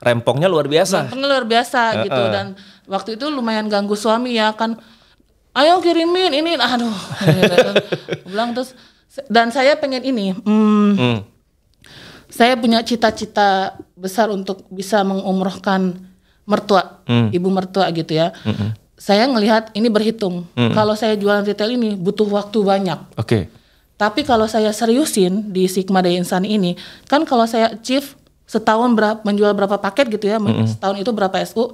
rempongnya luar biasa. Gitu. Dan waktu itu lumayan ganggu suami ya kan, ayo kirimin ini, aduh. Bilang terus, dan saya pengen ini, saya punya cita-cita besar untuk bisa mengumrohkan mertua, ibu mertua gitu ya. Saya ngelihat ini berhitung, kalau saya jualan retail ini butuh waktu banyak. Tapi kalau saya seriusin di Sigma Daya Insani ini, kan kalau saya achieve setahun menjual berapa paket gitu ya, setahun itu berapa SU,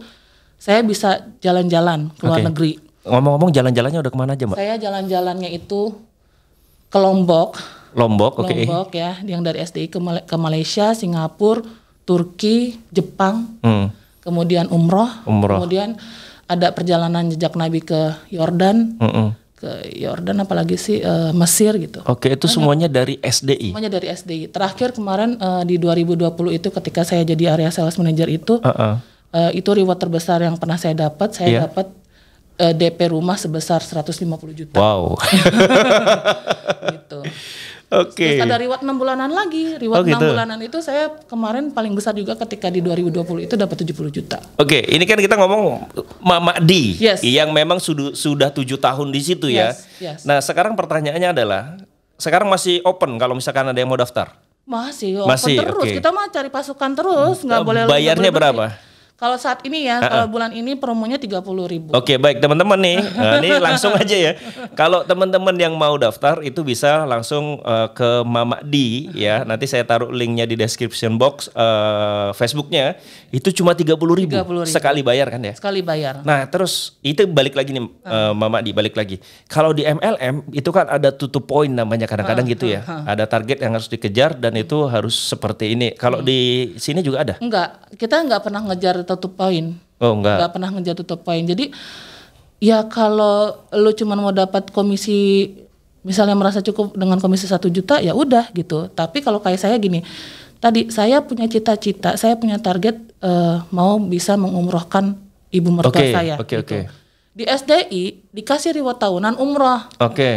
saya bisa jalan-jalan ke luar negeri. Ngomong-ngomong jalan-jalannya udah kemana aja Mbak? Saya jalan-jalannya itu ke Lombok ya, yang dari SDI ke Malaysia, Singapura, Turki, Jepang, kemudian umroh, kemudian ada perjalanan jejak Nabi ke Yordan, apalagi sih Mesir gitu. Itu semuanya dari SDI? Semuanya dari SDI. Terakhir kemarin di 2020 itu ketika saya jadi area sales manager itu, itu reward terbesar yang pernah saya dapat. Saya dapat DP rumah sebesar 150 juta. Wow. Gitu. Terus ada reward 6 bulanan lagi. Reward 6 bulanan itu saya kemarin paling besar juga ketika di 2020 itu dapat 70 juta. Ini kan kita ngomong Mama Di yang memang sudah 7 tahun di situ ya. Nah, sekarang pertanyaannya adalah, sekarang masih open kalau misalkan ada yang mau daftar? Masih open terus. Kita mah cari pasukan terus, nggak boleh. Bayarnya berapa? Kalau saat ini ya, kalau bulan ini promonya 30.000. Oke, baik teman-teman nih. Nah, ini langsung aja ya. Kalau teman-teman yang mau daftar itu bisa langsung ke Mama Di ya. Nanti saya taruh linknya di description box Facebooknya. Itu cuma 30.000 sekali bayar kan ya? Sekali bayar. Nah, terus itu balik lagi nih Mama Di, balik lagi. Kalau di MLM itu kan ada tutup poin namanya kadang-kadang gitu ya. Ada target yang harus dikejar dan itu harus seperti ini. Kalau di sini juga ada? Enggak, kita enggak pernah ngejar tutup poin. Oh, enggak. Enggak pernah ngejar tutup poin. Jadi ya kalau lu cuma mau dapat komisi, misalnya merasa cukup dengan komisi 1 juta ya udah gitu. Tapi kalau kayak saya gini, tadi saya punya cita-cita, saya punya target mau bisa mengumrohkan ibu mertua saya. Gitu. Di SDI dikasih reward tahunan umroh.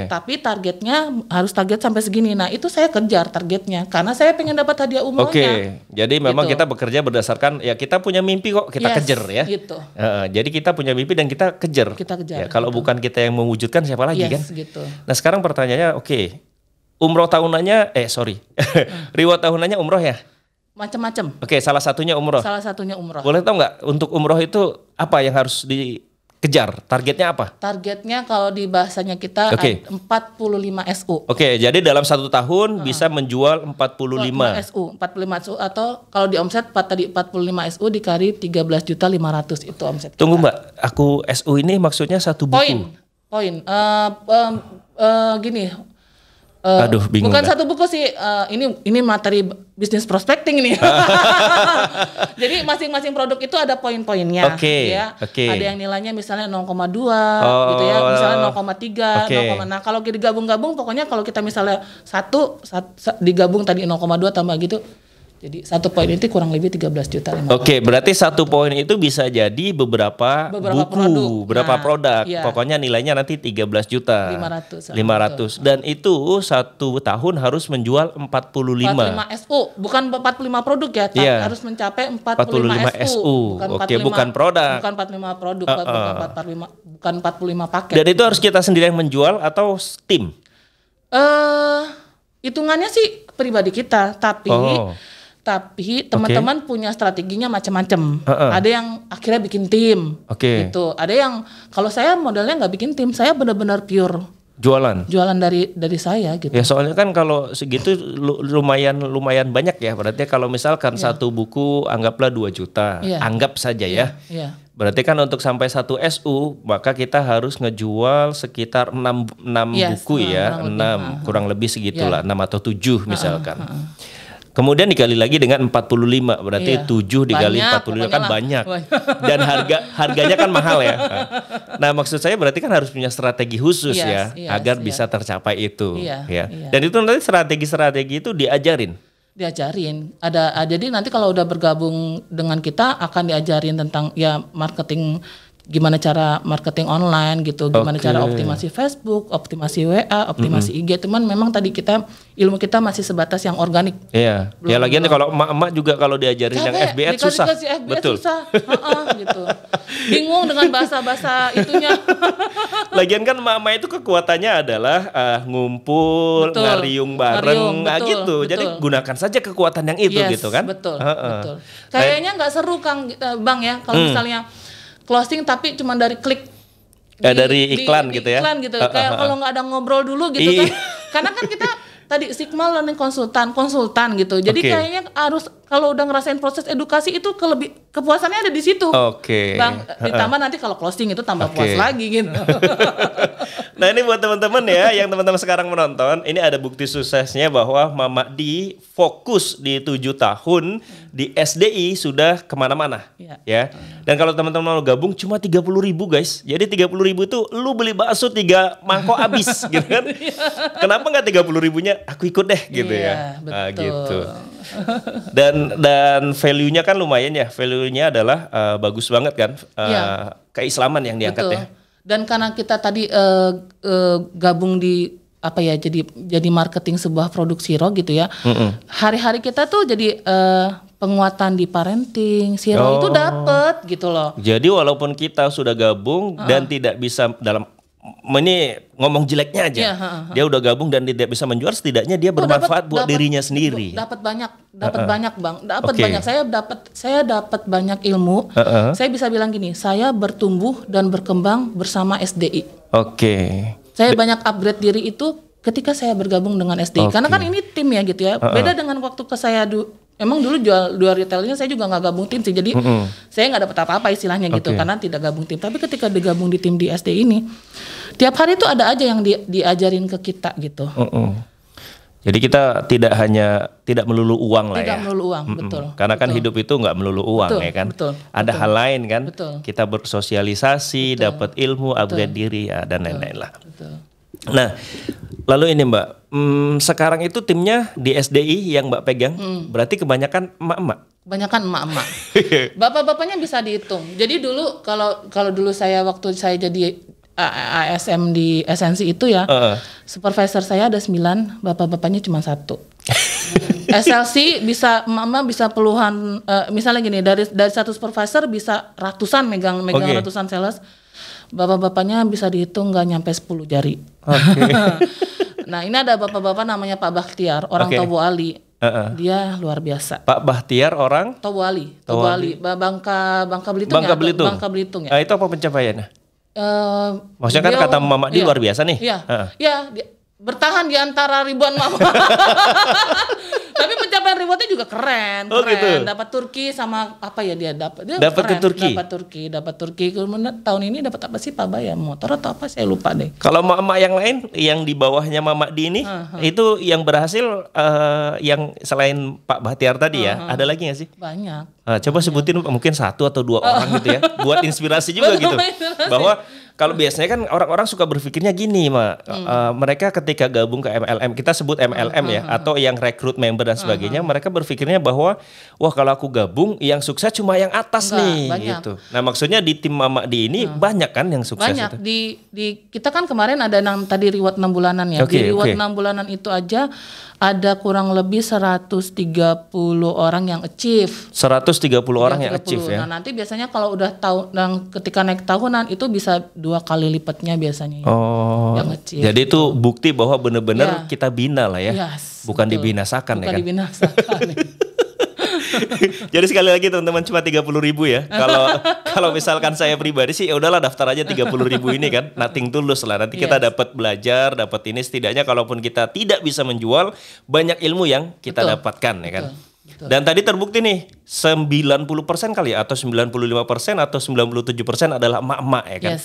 Tapi targetnya harus target sampai segini. Nah itu saya kejar targetnya karena saya pengen dapat hadiah umrohnya. Jadi memang kita bekerja berdasarkan ya kita punya mimpi kok kita kejar ya. Gitu. Jadi kita punya mimpi dan kita kejar. Ya, kalau bukan kita yang mewujudkan siapa lagi kan? Gitu. Nah sekarang pertanyaannya umroh tahunannya reward tahunannya umroh ya? Macam-macam. Salah satunya umroh. Salah satunya umroh. Boleh tahu nggak untuk umroh itu apa yang harus dikejar? Targetnya apa? Targetnya kalau di bahasanya kita 45 SU. Jadi dalam 1 tahun bisa menjual 45 SU. 45 SU atau kalau di omset tadi 45 SU dikali 13.500.000 itu omset. Tunggu Mbak, aku SU ini maksudnya satu buku. Poin. Gini. Aduh, bingung. Bukan satu buku sih. Ini materi bisnis prospecting nih. Jadi masing-masing produk itu ada poin-poinnya. Ada yang nilainya misalnya 0,2 gitu ya, misalnya 0,3, 0, nah kalau digabung-gabung pokoknya kalau kita misalnya satu digabung tadi 0,2 tambah gitu. Jadi 1 poin itu kurang lebih 13.500.000. Berarti 1 poin itu bisa jadi beberapa buku, beberapa produk. Pokoknya nilainya nanti 13.500.000. Dan itu 1 tahun harus menjual 45 SU, bukan 45 produk ya, harus mencapai 45 SU. Bukan produk. Bukan 45 produk, bukan 45 paket. Dan itu harus kita sendiri yang menjual atau tim? Hitungannya sih pribadi kita, tapi teman-teman punya strateginya macam-macam. Ada yang akhirnya bikin tim, gitu. Ada yang kalau saya modelnya nggak bikin tim, saya benar-benar pure jualan dari saya gitu. Ya soalnya kan kalau segitu lumayan banyak ya. Berarti kalau misalkan satu buku anggaplah 2 juta, anggap saja ya. Berarti kan untuk sampai 1 SU maka kita harus ngejual sekitar 6 buku ya, 6 kurang lebih segitulah, 6 atau 7 misalkan. Kemudian dikali lagi dengan 45, berarti 7 dikali 45 kan banyak. Dan harganya kan mahal ya. Nah maksud saya berarti kan harus punya strategi khusus agar bisa tercapai itu. Dan itu nanti strategi itu diajarin. Jadi nanti kalau udah bergabung dengan kita akan diajarin tentang marketing, gimana cara marketing online gitu, gimana cara optimasi Facebook, optimasi WA, optimasi IG. Cuman memang tadi ilmu kita masih sebatas yang organik. Ya lagian kalau emak-emak juga kalau diajarin yang FB Ads susah. Betul. Susah. Gitu. Bingung dengan bahasa-bahasa itunya. Lagian kan emak-emak itu kekuatannya adalah ngumpul, ngariung bareng, gitu. Jadi gunakan saja kekuatan yang itu gitu kan. Betul. Kayaknya nggak seru Bang ya kalau misalnya closing tapi cuma dari klik dari iklan gitu ya. Kayak kalau nggak ada ngobrol dulu gitu kan. Karena kan kita tadi Sigma Learning konsultan gitu. Jadi kayaknya harus kalau udah ngerasain proses edukasi itu kepuasannya ada di situ. Bang, ditambah nanti kalau closing itu tambah puas lagi gitu. Nah ini buat teman-teman ya, yang teman-teman sekarang menonton, ini ada bukti suksesnya bahwa Mama Di fokus di 7 tahun di SDI sudah kemana-mana ya. Dan kalau teman-teman mau gabung cuma 30.000 guys. Jadi 30.000 itu lu beli bakso 3 mangkok habis gitu kan. Kenapa nggak 30.000-nya aku ikut deh gitu ya. Gitu. Dan value-nya kan lumayan ya. Value-nya adalah bagus banget kan. Keislaman yang diangkat ya. Dan karena kita tadi gabung di jadi marketing sebuah produk Siro gitu ya. Hari-hari kita tuh jadi penguatan di parenting Siro itu dapet gitu loh. Jadi walaupun kita sudah gabung dan tidak bisa dalam ini ngomong jeleknya aja. Dia udah gabung dan tidak bisa menjual, setidaknya dia bermanfaat buat dirinya sendiri. Dapat banyak Bang, banyak. Saya dapat banyak ilmu. Saya bisa bilang gini, saya bertumbuh dan berkembang bersama SDI. Saya banyak upgrade diri itu ketika saya bergabung dengan SDI. Karena kan ini tim ya gitu ya. Beda dengan waktu ke saya emang dulu jual retailnya saya juga nggak gabung tim sih, jadi saya nggak dapat apa-apa istilahnya gitu karena tidak gabung tim. Tapi ketika digabung di tim di SD ini, tiap hari itu ada aja yang diajarin ke kita gitu. Jadi kita tidak melulu uang lah ya. Tidak melulu uang, betul. Karena kan hidup itu nggak melulu uang ya kan. Ada hal lain kan. Kita bersosialisasi, dapat ilmu, upgrade diri ya, dan lain-lain lah. Nah, lalu ini Mbak, sekarang itu timnya di SDI yang Mbak pegang, berarti kebanyakan emak-emak. Kebanyakan emak-emak. Bapak-bapaknya bisa dihitung. Jadi dulu kalau dulu saya waktu saya jadi ASM di Esensi itu ya, supervisor saya ada 9, bapak-bapaknya cuma 1. SLC bisa emak-emak bisa puluhan, misalnya gini, dari satu supervisor bisa ratusan megang ratusan sales. Bapak-bapaknya bisa dihitung nggak nyampe 10 jari. Nah ini ada bapak-bapak namanya Pak Bahtiar, orang Tobo Ali. Dia luar biasa. Pak Bahtiar orang? Tobo Ali. Bangka Belitung. Bangka Belitung ya. Itu apa pencapaiannya? Maksudnya kan kata Mama Di luar biasa nih. Iya. Bertahan di antara ribuan mama. Tapi pencapaian rewardnya juga keren. Gitu. Dapat Turki sama apa ya dia dapat ke Turki. Dapat Turki. Kemudian tahun ini dapat apa sih Pak Bayam, motor atau apa saya lupa deh. Kalau mama yang lain yang di bawahnya Mama Di ini itu yang berhasil yang selain Pak Bahtiar tadi ya, ada lagi nggak sih? Banyak. Coba sebutin mungkin 1 atau 2 orang gitu ya, buat inspirasi juga gitu. Bahwa kalau biasanya kan orang-orang suka berpikirnya gini, mereka ketika gabung ke MLM, kita sebut MLM ya, atau yang rekrut member dan sebagainya, mereka berpikirnya bahwa wah kalau aku gabung yang sukses cuma yang atas gitu. Nah maksudnya di tim Mama Di ini banyak kan yang sukses banyak. itu? Di kita kan kemarin ada tadi reward 6 bulanan ya. Di reward 6 bulanan itu aja ada kurang lebih 130 orang yang achieve. 130 orang yang achieve ya. Nah nanti biasanya kalau udah ketika naik tahunan itu bisa 2 kali lipatnya biasanya ya, yang achieve. Jadi itu bukti bahwa benar-benar kita bina lah ya. Bukan betul. Dibinasakan ya kan. Bukan dibinasakan. Jadi sekali lagi teman-teman cuma 30.000 ya. Kalau misalkan saya pribadi sih ya udahlah daftar aja 30.000 ini kan, nothing tulus lah. Nanti kita dapat belajar, dapat ini, setidaknya kalaupun kita tidak bisa menjual, banyak ilmu yang kita dapatkan ya kan. Betul. Dan tadi terbukti nih 90% kali ya, atau 95% atau 97% adalah emak-emak ya kan.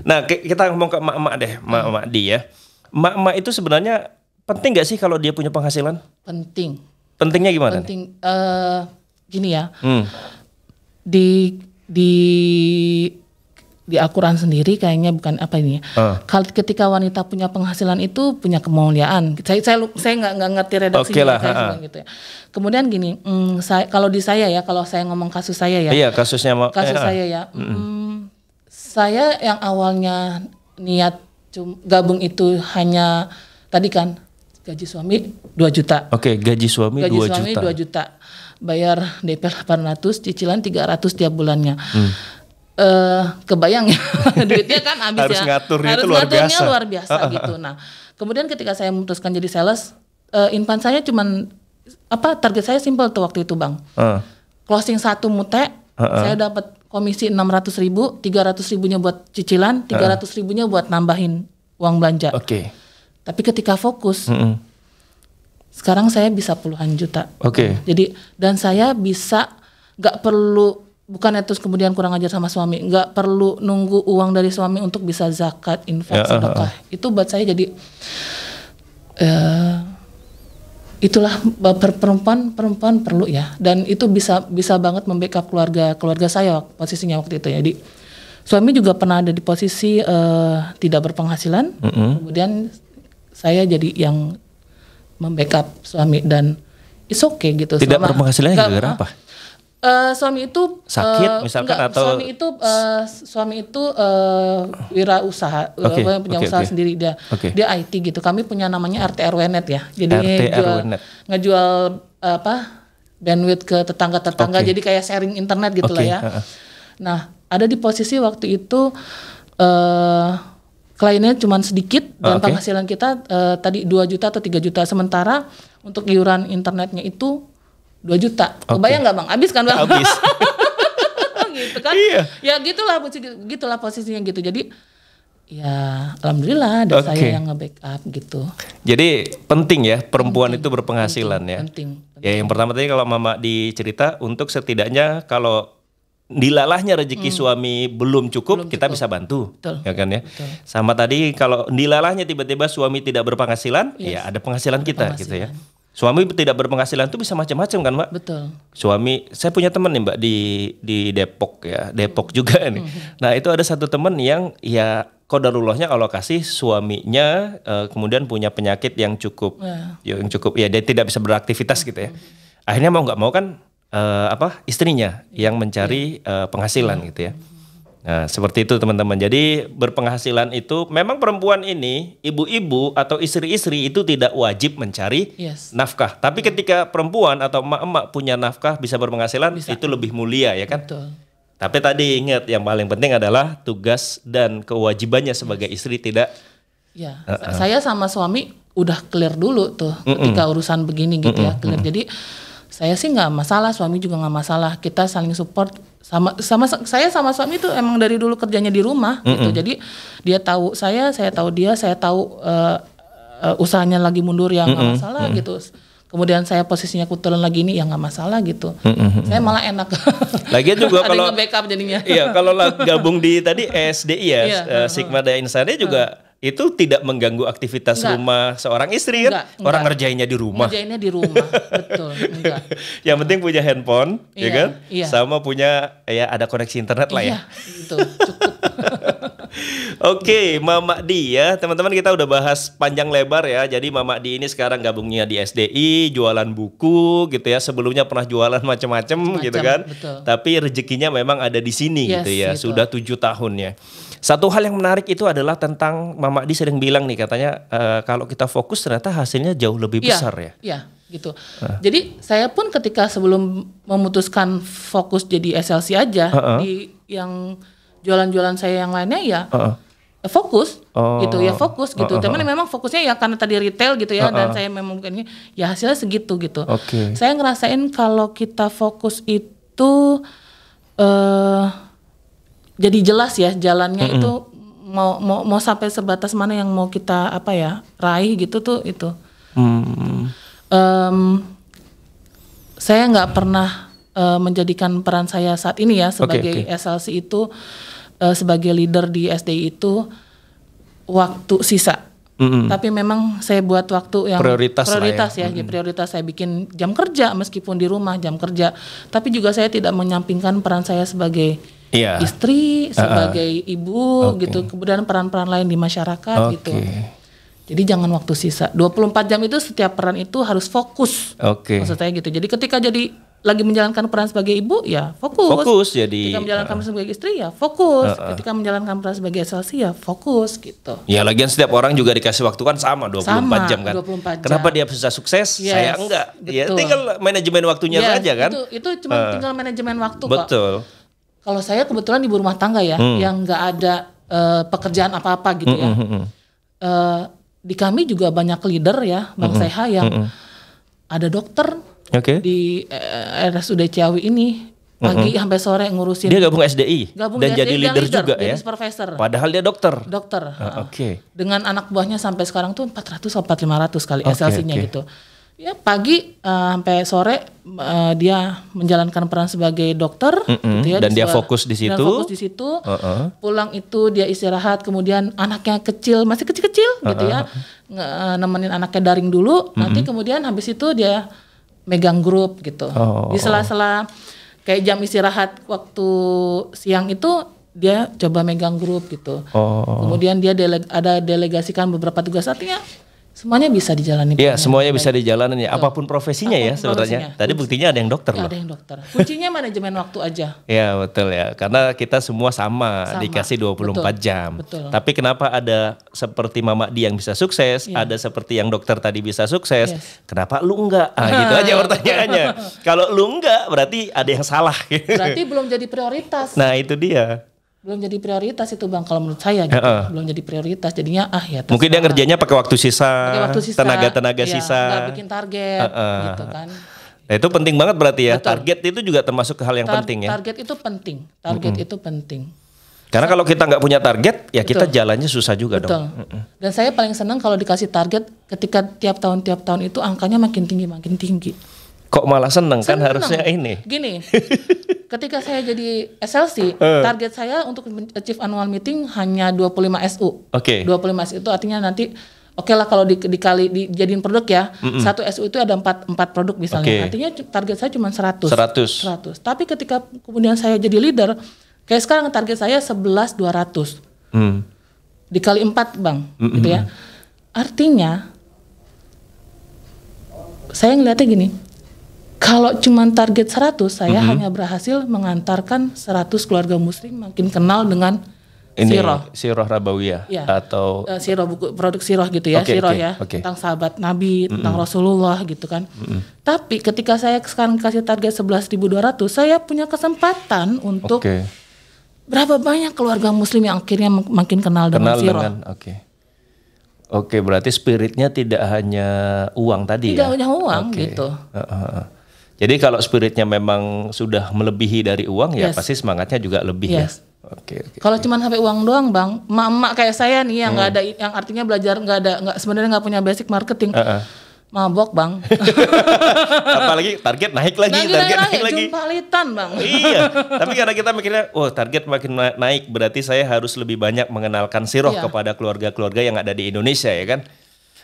Nah kita ngomong ke emak-emak deh, emak-emak Di ya. Emak-emak itu sebenarnya penting gak sih kalau dia punya penghasilan? Pentingnya gimana? Penting, gini ya. Di Al-Quran sendiri kayaknya bukan apa ini ya. Ketika wanita punya penghasilan itu punya kemuliaan. Saya nggak ngerti redaksinya gitu ya. Kemudian gini, kalau saya ngomong kasus saya ya. Iya, kasusnya saya ya. Saya yang awalnya niat gabung itu hanya tadi kan gaji suami 2 juta. Gaji suami 2 juta. Bayar DP 800, cicilan 300 tiap bulannya. Kebayang ya duitnya kan habis harus ya. Harus ngaturnya luar biasa gitu. Nah, kemudian ketika saya memutuskan jadi sales, inpan saya cuman target saya simpel tuh waktu itu Bang. Closing 1 mute, saya dapat komisi 600.000, 300.000-nya buat cicilan, 300.000-nya buat nambahin uang belanja. Tapi ketika fokus, sekarang saya bisa puluhan juta. Jadi dan saya bisa nggak perlu, bukannya terus kemudian kurang ajar sama suami, nggak perlu nunggu uang dari suami untuk bisa zakat, infak, sedekah. Itu buat saya jadi itulah perempuan perlu ya, dan itu bisa banget membackup keluarga saya posisinya waktu itu ya. Jadi suami juga pernah ada di posisi tidak berpenghasilan, kemudian saya jadi yang membackup suami dan it's okay gitu. Tidak berpenghasilannya gara-gara apa? Suami itu sakit misalkan atau suami itu wirausaha, punya usaha sendiri dia. Dia IT gitu. Kami punya namanya RT/RW-net ya. Jadi ngejual bandwidth ke tetangga-tetangga. Jadi kayak sharing internet gitu lah ya. Nah, ada di posisi waktu itu kliennya cuma sedikit dan penghasilan kita tadi 2 juta atau 3 juta. Sementara untuk iuran internetnya itu 2 juta. Kebayang nggak Bang? Habis kan Bang? Habis. Gitu kan? Iya. Ya gitulah posisinya gitu. Jadi ya alhamdulillah ada saya yang nge-backup gitu. Jadi penting ya perempuan itu berpenghasilan ya. Penting. Ya yang pertama tadi kalau Mama dicerita untuk setidaknya kalau dilalahnya rezeki suami belum cukup, kita bisa bantu. Betul. Ya kan ya. Betul. Sama tadi kalau dilalahnya tiba-tiba suami tidak berpenghasilan, ya ada penghasilan kita gitu ya. Suami tidak berpenghasilan itu bisa macam-macam kan Mbak? Betul. Suami, saya punya teman nih Mbak di Depok ya, Depok juga nih. Nah itu ada satu teman yang ya qadarullahnya kalau kasih suaminya kemudian punya penyakit yang cukup ya dia tidak bisa beraktivitas gitu ya. Akhirnya mau nggak mau kan istrinya yang mencari penghasilan gitu ya. Nah, seperti itu teman-teman. Jadi berpenghasilan itu memang perempuan ini, ibu-ibu atau istri-istri itu tidak wajib mencari nafkah. Tapi ketika perempuan atau emak-emak punya nafkah bisa berpenghasilan, itu lebih mulia ya kan? Betul. Tapi tadi ingat yang paling penting adalah tugas dan kewajibannya sebagai istri tidak. Ya, saya sama suami udah clear dulu tuh ketika urusan begini gitu ya, clear. Jadi saya sih nggak masalah, suami juga nggak masalah. Kita saling support. Saya sama suami itu emang dari dulu kerjanya di rumah gitu. Jadi dia tahu saya tahu dia, saya tahu usahanya lagi mundur ya nggak masalah gitu. Kemudian saya posisinya kebetulan lagi ini ya nggak masalah gitu. Saya malah enak. Lagian juga kalau nge-backup jadinya. Iya, kalau gabung di tadi SDI ya, Sigma Daya Insani juga itu tidak mengganggu aktivitas rumah seorang istri kan? Orang ngerjainnya di rumah. Ngerjainnya di rumah, betul. Enggak. Yang penting punya handphone, ya kan? Iya. Sama punya ada koneksi internet lah ya. Iya, itu cukup. Oke, Mama Di ya, teman-teman kita udah bahas panjang lebar ya. Jadi Mama Di ini sekarang gabungnya di SDI, jualan buku gitu ya. Sebelumnya pernah jualan macam-macam gitu kan. Betul. Tapi rezekinya memang ada di sini gitu ya. Gitu. Sudah 7 tahun ya. Satu hal yang menarik itu adalah tentang Mama Di sering bilang nih katanya kalau kita fokus ternyata hasilnya jauh lebih besar ya. Iya, gitu. Jadi saya pun ketika sebelum memutuskan fokus jadi SLC aja di yang jualan-jualan saya yang lainnya ya fokus gitu ya fokus gitu. Cuman memang fokusnya ya karena tadi retail gitu ya dan saya memang ini ya hasilnya segitu gitu. Saya ngerasain kalau kita fokus itu jadi jelas ya jalannya itu mau sampai sebatas mana yang mau kita raih gitu tuh itu. Saya nggak pernah menjadikan peran saya saat ini ya sebagai SLC itu sebagai leader di SDI itu waktu sisa. Tapi memang saya buat waktu yang prioritas ya. Prioritas saya bikin jam kerja meskipun di rumah jam kerja. Tapi juga saya tidak menyampingkan peran saya sebagai istri, sebagai ibu gitu. Kemudian peran-peran lain di masyarakat gitu. Jadi jangan waktu sisa. 24 jam itu setiap peran itu harus fokus. Maksud saya gitu. Jadi ketika jadi lagi menjalankan peran sebagai ibu ya fokus. Jadi ketika menjalankan peran sebagai istri ya fokus. Ketika menjalankan peran sebagai SLC ya fokus gitu. Ya lagian setiap orang juga dikasih waktu kan sama 24 jam kan. 24 jam. Kenapa dia bisa sukses? Saya enggak. Betul. Ya tinggal manajemen waktunya saja kan. Itu cuma tinggal manajemen waktu kok. Betul. Kalau saya kebetulan ibu rumah tangga ya yang enggak ada pekerjaan apa-apa gitu ya. Di kami juga banyak leader ya Bang Seha yang ada dokter di RSUD Ciawi ini pagi sampai sore ngurusin. Dia gabung SDI dan jadi leader juga ya. Supervisor. Padahal dia dokter. Dengan anak buahnya sampai sekarang tuh 400 sampai 500 kali SLC-nya gitu. Ya pagi sampai sore dia menjalankan peran sebagai dokter gitu ya. Dan dia fokus di situ. Pulang itu dia istirahat, kemudian anaknya masih kecil-kecil gitu ya. Nemenin anaknya daring dulu, nanti kemudian habis itu dia megang grup gitu. Di sela-sela kayak jam istirahat waktu siang itu dia coba megang grup gitu. Kemudian dia ada delegasikan beberapa tugas, artinya semuanya bisa dijalani. Iya, semuanya bisa dijalani ya. Apapun profesinya ya sebenarnya. Tadi buktinya ada yang dokter loh. Ada yang dokter. Kuncinya manajemen waktu aja. Iya, betul ya. Karena kita semua sama. Dikasih 24 jam. Betul. Tapi kenapa ada seperti Mama Di yang bisa sukses, ada seperti yang dokter tadi bisa sukses, kenapa lu enggak? Gitu aja pertanyaannya. Kalau lu enggak berarti ada yang salah. Berarti belum jadi prioritas. Nah, itu dia. belum jadi prioritas itu Bang kalau menurut saya gitu. Belum jadi prioritas jadinya ya mungkin dia ngerjainnya pakai waktu sisa, tenaga sisa, nggak bikin target gitu kan. Nah itu penting banget berarti ya. Betul. Target itu juga termasuk hal yang penting ya. Target itu penting. Itu penting. Karena kalau kita nggak punya target ya kita jalannya susah juga dong. Dan saya paling senang kalau dikasih target ketika tiap tahun itu angkanya makin tinggi. Kok malah seneng kan harusnya ini. Gini, ketika saya jadi SLC, target saya untuk achieve annual meeting hanya 25 SU. 25 SU itu artinya nanti lah kalau dikali dijadiin produk ya, satu SU itu ada 4 produk misalnya. Artinya target saya cuma 100. Tapi ketika kemudian saya jadi leader, kayak sekarang target saya 11.200. Dikali 4 Bang, gitu ya. Artinya saya ngeliatnya gini, kalau cuma target 100, saya hanya berhasil mengantarkan 100 keluarga muslim makin kenal dengan Siroh Rabawiyah atau Siroh, buku produk Siroh gitu ya, tentang sahabat Nabi, tentang Rasulullah gitu kan. Tapi ketika saya sekarang kasih target 11.200, saya punya kesempatan untuk berapa banyak keluarga muslim yang akhirnya makin kenal dengan Siroh. Oke, berarti spiritnya tidak hanya uang tadi ya? Tidak hanya uang gitu. Jadi kalau spiritnya memang sudah melebihi dari uang ya pasti semangatnya juga lebih ya. Kalau cuma sampai uang doang Bang, emak-emak kayak saya nih yang nggak ada, yang artinya belajar sebenarnya nggak punya basic marketing, mabok Bang. Apalagi target naik lagi. Jumpalitan Bang. Iya, tapi karena kita mikirnya, target makin naik berarti saya harus lebih banyak mengenalkan Siroh kepada keluarga-keluarga yang ada di Indonesia ya kan.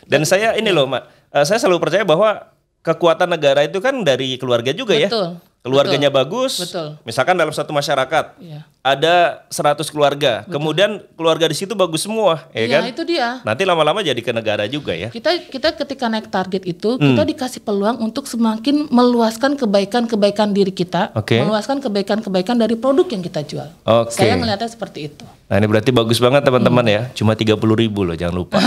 Dan saya ini loh Mak, saya selalu percaya bahwa kekuatan negara itu kan dari keluarga juga ya. Keluarganya bagus. Misalkan dalam satu masyarakat ada 100 keluarga, kemudian keluarga di situ bagus semua, ya kan? Itu dia. Nanti lama-lama jadi ke negara juga ya. Kita ketika naik target itu, kita dikasih peluang untuk semakin meluaskan kebaikan-kebaikan diri kita, meluaskan kebaikan-kebaikan dari produk yang kita jual. Saya melihatnya seperti itu. Nah ini berarti bagus banget teman-teman ya. Cuma 30.000 loh, jangan lupa.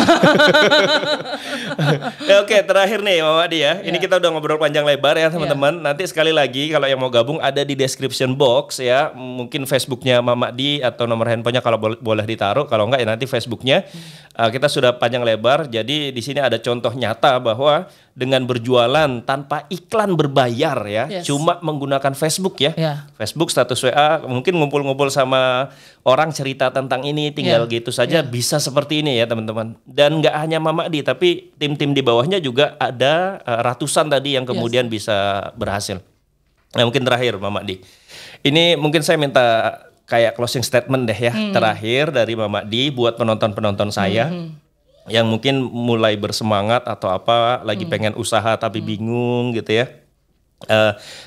Terakhir nih Mama Di ya. Ini kita udah ngobrol panjang lebar ya teman-teman. Nanti sekali lagi kalau yang mau gabung ada di description box ya. Mungkin Facebooknya Mama Di atau nomor handphonenya kalau boleh ditaruh. Kalau enggak ya nanti Facebooknya. Kita sudah panjang lebar. Jadi di sini ada contoh nyata bahwa dengan berjualan tanpa iklan berbayar ya, cuma menggunakan Facebook ya. Facebook status WA, mungkin ngumpul-ngumpul sama orang cerita tentang ini, tinggal gitu saja bisa seperti ini ya teman-teman. Dan nggak hanya Mama Di, tapi tim-tim di bawahnya juga ada ratusan tadi yang kemudian bisa berhasil. Nah mungkin terakhir Mama Di, ini mungkin saya minta kayak closing statement deh ya, terakhir dari Mama Di buat penonton-penonton saya. Yang mungkin mulai bersemangat atau apa lagi pengen usaha tapi bingung gitu ya,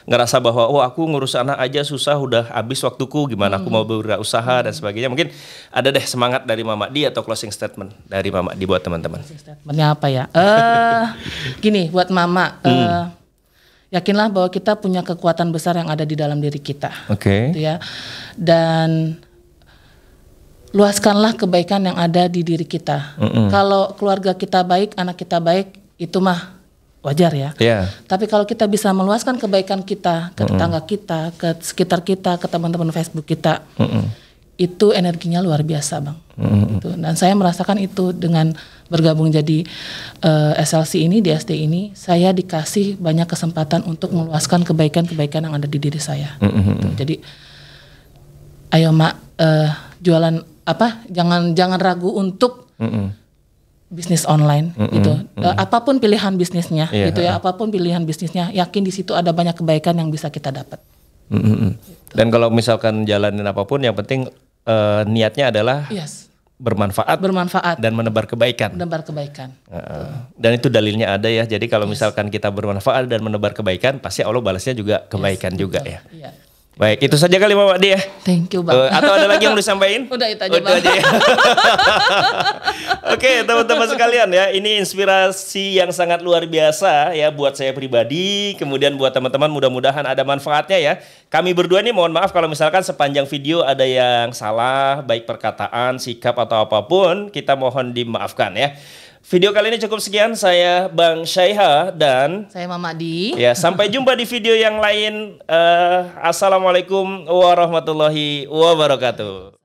ngerasa bahwa aku ngurus anak aja susah, udah habis waktuku, gimana aku mau berusaha dan sebagainya. Mungkin ada deh semangat dari Mama Di atau closing statement dari Mama Di buat teman-teman. Closing statementnya apa ya? Gini buat Mama, yakinlah bahwa kita punya kekuatan besar yang ada di dalam diri kita. Gitu ya. Dan luaskanlah kebaikan yang ada di diri kita. Kalau keluarga kita baik, anak kita baik, itu mah wajar ya. Tapi kalau kita bisa meluaskan kebaikan kita ke tetangga kita, ke sekitar kita, ke teman-teman Facebook kita, itu energinya luar biasa Bang. Gitu. Dan saya merasakan itu dengan bergabung jadi SLC ini, di SD ini, saya dikasih banyak kesempatan untuk meluaskan kebaikan-kebaikan yang ada di diri saya. Gitu. Jadi ayo Mak, jualan jangan ragu untuk bisnis online gitu. Apapun pilihan bisnisnya gitu ya, apapun pilihan bisnisnya, yakin di situ ada banyak kebaikan yang bisa kita dapat. Gitu. Dan kalau misalkan jalanin apapun, yang penting niatnya adalah bermanfaat dan menebar kebaikan. Dan itu dalilnya ada ya. Jadi kalau misalkan kita bermanfaat dan menebar kebaikan, pasti Allah balasnya juga kebaikan juga ya. Baik, itu saja kali Mama Di ya. Thank you Bang. Atau ada lagi yang disampaikan? Udah itu aja Bang. Ya. Oke teman-teman sekalian ya, ini inspirasi yang sangat luar biasa ya buat saya pribadi, kemudian buat teman-teman mudah-mudahan ada manfaatnya ya. Kami berdua nih mohon maaf kalau misalkan sepanjang video ada yang salah, baik perkataan, sikap atau apapun, kita mohon dimaafkan ya. Video kali ini cukup sekian, saya Bang Syaiha dan saya Mama Di. Ya, sampai jumpa di video yang lain. Assalamualaikum warahmatullahi wabarakatuh.